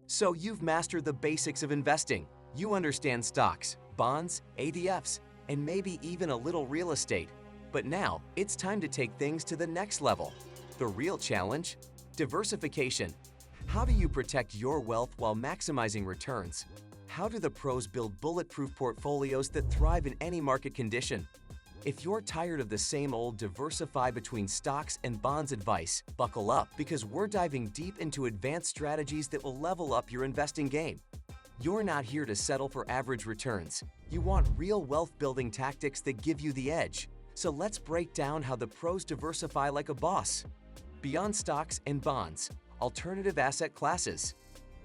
So you've mastered the basics of investing. You understand stocks, bonds, ADFs, and maybe even a little real estate. But now, it's time to take things to the next level. The real challenge? Diversification. How do you protect your wealth while maximizing returns? How do the pros build bulletproof portfolios that thrive in any market condition? If you're tired of the same old diversify between stocks and bonds advice, buckle up because we're diving deep into advanced strategies that will level up your investing game. You're not here to settle for average returns. You want real wealth-building tactics that give you the edge. So let's break down how the pros diversify like a boss. Beyond stocks and bonds, alternative asset classes.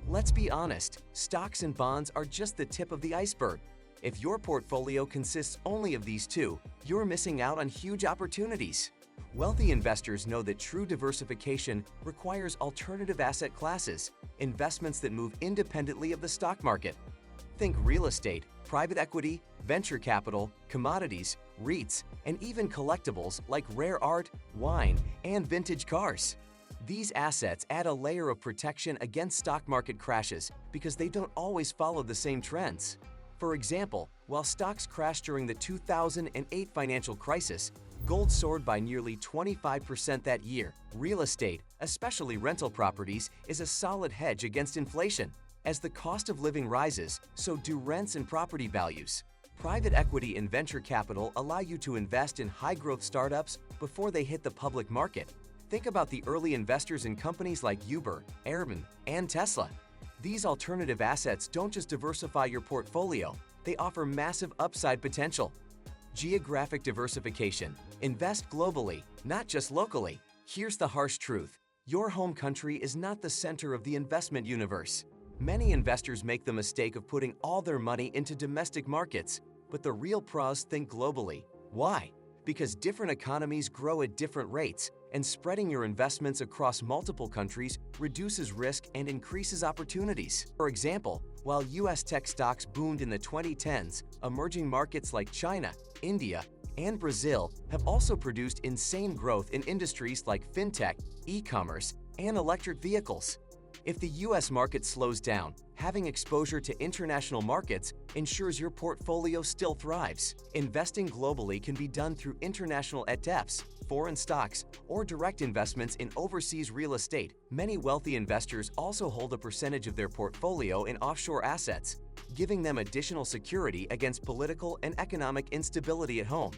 Let's be honest, stocks and bonds are just the tip of the iceberg. If your portfolio consists only of these two, you're missing out on huge opportunities. Wealthy investors know that true diversification requires alternative asset classes, investments that move independently of the stock market. Think real estate, private equity, venture capital, commodities, REITs, and even collectibles like rare art, wine, and vintage cars. These assets add a layer of protection against stock market crashes because they don't always follow the same trends. For example, while stocks crashed during the 2008 financial crisis, gold soared by nearly 25% that year. Real estate, especially rental properties, is a solid hedge against inflation. As the cost of living rises, so do rents and property values. Private equity and venture capital allow you to invest in high-growth startups before they hit the public market. Think about the early investors in companies like Uber, Airbnb, and Tesla. These alternative assets don't just diversify your portfolio, they offer massive upside potential. Geographic diversification. Invest globally, not just locally. Here's the harsh truth. Your home country is not the center of the investment universe. Many investors make the mistake of putting all their money into domestic markets, but the real pros think globally. Why? Because different economies grow at different rates, and spreading your investments across multiple countries reduces risk and increases opportunities. For example, while US tech stocks boomed in the 2010s, emerging markets like China, India, and Brazil have also produced insane growth in industries like fintech, e-commerce, and electric vehicles. If the US market slows down, having exposure to international markets ensures your portfolio still thrives. Investing globally can be done through international ETFs, foreign stocks, or direct investments in overseas real estate. Many wealthy investors also hold a percentage of their portfolio in offshore assets, giving them additional security against political and economic instability at home.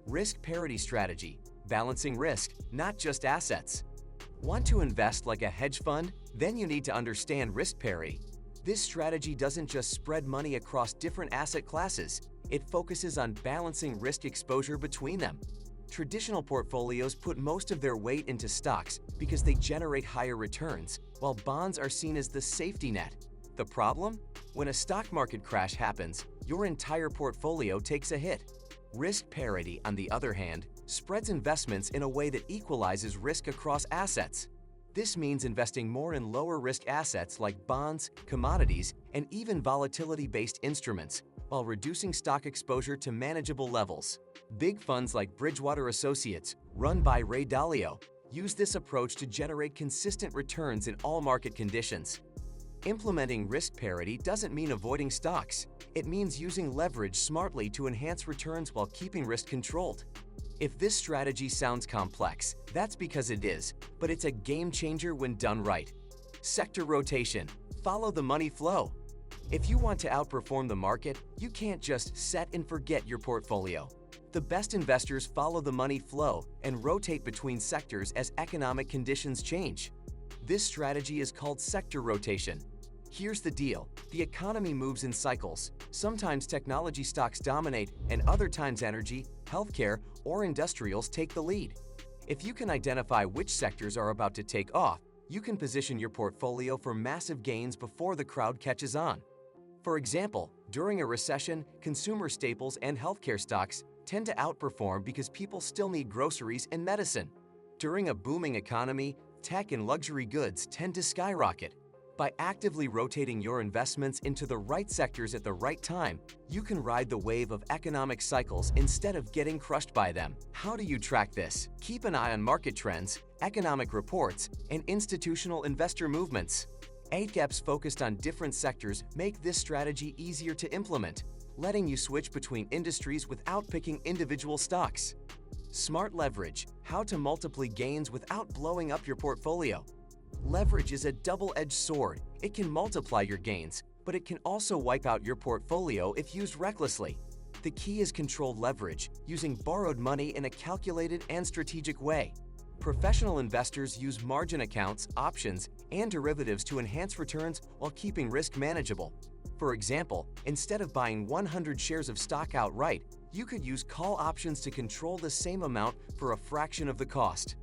Risk parity strategy, balancing risk, not just assets. Want to invest like a hedge fund? Then you need to understand risk parity. This strategy doesn't just spread money across different asset classes, it focuses on balancing risk exposure between them. Traditional portfolios put most of their weight into stocks because they generate higher returns, while bonds are seen as the safety net. The problem? When a stock market crash happens, your entire portfolio takes a hit. Risk parity, on the other hand, spreads investments in a way that equalizes risk across assets. This means investing more in lower-risk assets like bonds, commodities, and even volatility-based instruments, while reducing stock exposure to manageable levels. Big funds like Bridgewater Associates, run by Ray Dalio, use this approach to generate consistent returns in all market conditions. Implementing risk parity doesn't mean avoiding stocks. It means using leverage smartly to enhance returns while keeping risk controlled. If this strategy sounds complex, that's because it is, but it's a game changer when done right. Sector rotation. Follow the money flow. If you want to outperform the market, you can't just set and forget your portfolio. The best investors follow the money flow and rotate between sectors as economic conditions change. This strategy is called sector rotation. Here's the deal. The economy moves in cycles. Sometimes technology stocks dominate, and other times energy, healthcare, or industrials take the lead. If you can identify which sectors are about to take off, you can position your portfolio for massive gains before the crowd catches on. For example, during a recession, consumer staples and healthcare stocks tend to outperform because people still need groceries and medicine. During a booming economy, tech and luxury goods tend to skyrocket. By actively rotating your investments into the right sectors at the right time, you can ride the wave of economic cycles instead of getting crushed by them. How do you track this? Keep an eye on market trends, economic reports, and institutional investor movements. ETFs focused on different sectors make this strategy easier to implement, letting you switch between industries without picking individual stocks. Smart leverage, how to multiply gains without blowing up your portfolio. Leverage is a double-edged sword. It can multiply your gains, but it can also wipe out your portfolio if used recklessly. The key is controlled leverage, using borrowed money in a calculated and strategic way. Professional investors use margin accounts, options, and derivatives to enhance returns while keeping risk manageable. For example, instead of buying 100 shares of stock outright, you could use call options to control the same amount for a fraction of the cost.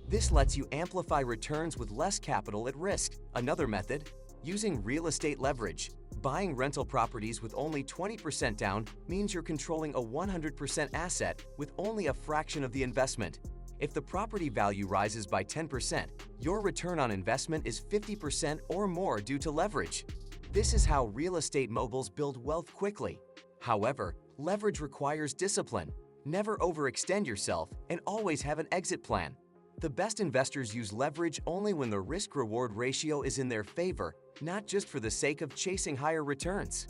This lets you amplify returns with less capital at risk. Another method, using real estate leverage. Buying rental properties with only 20% down means you're controlling a 100% asset with only a fraction of the investment. If the property value rises by 10%, your return on investment is 50% or more due to leverage. This is how real estate moguls build wealth quickly. However, leverage requires discipline. Never overextend yourself and always have an exit plan. The best investors use leverage only when the risk-reward ratio is in their favor, not just for the sake of chasing higher returns.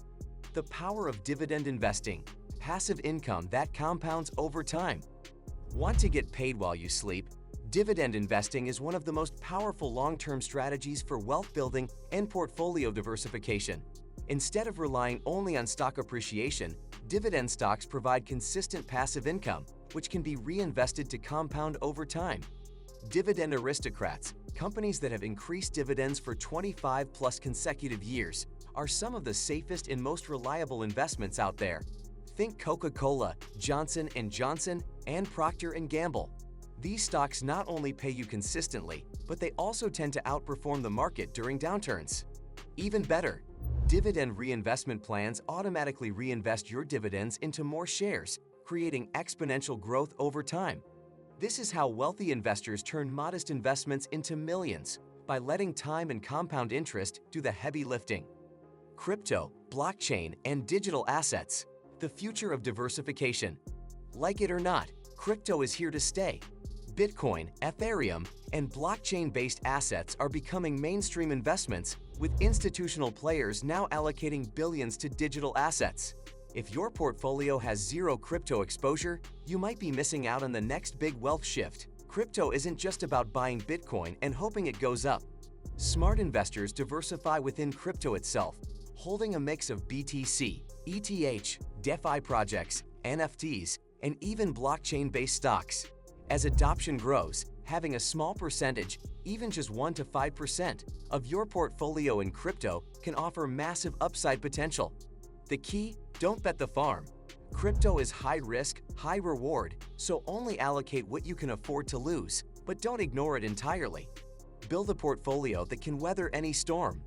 The power of dividend investing, passive income that compounds over time. Want to get paid while you sleep? Dividend investing is one of the most powerful long-term strategies for wealth building and portfolio diversification. Instead of relying only on stock appreciation, dividend stocks provide consistent passive income, which can be reinvested to compound over time. Dividend aristocrats, companies that have increased dividends for 25+ consecutive years, are some of the safest and most reliable investments out there. Think Coca-Cola, Johnson & Johnson, and Procter & Gamble. These stocks not only pay you consistently, but they also tend to outperform the market during downturns. Even better, dividend reinvestment plans automatically reinvest your dividends into more shares, creating exponential growth over time. This is how wealthy investors turn modest investments into millions, by letting time and compound interest do the heavy lifting. Crypto, blockchain, and digital assets, the future of diversification. Like it or not, crypto is here to stay. Bitcoin, Ethereum, and blockchain-based assets are becoming mainstream investments, with institutional players now allocating billions to digital assets. If your portfolio has zero crypto exposure, you might be missing out on the next big wealth shift. Crypto isn't just about buying Bitcoin and hoping it goes up. Smart investors diversify within crypto itself, holding a mix of BTC, ETH, DeFi projects, NFTs, and even blockchain-based stocks. As adoption grows, having a small percentage, even just 1 to 5%, of your portfolio in crypto can offer massive upside potential. The key? Don't bet the farm. Crypto is high risk, high reward, so only allocate what you can afford to lose, but don't ignore it entirely. Build a portfolio that can weather any storm.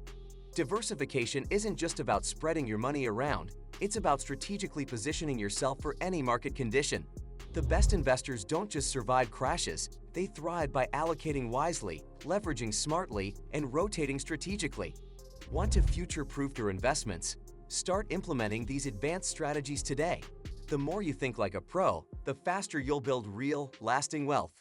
Diversification isn't just about spreading your money around, it's about strategically positioning yourself for any market condition. The best investors don't just survive crashes, they thrive by allocating wisely, leveraging smartly, and rotating strategically. Want to future-proof your investments? Start implementing these advanced strategies today. The more you think like a pro, the faster you'll build real, lasting wealth.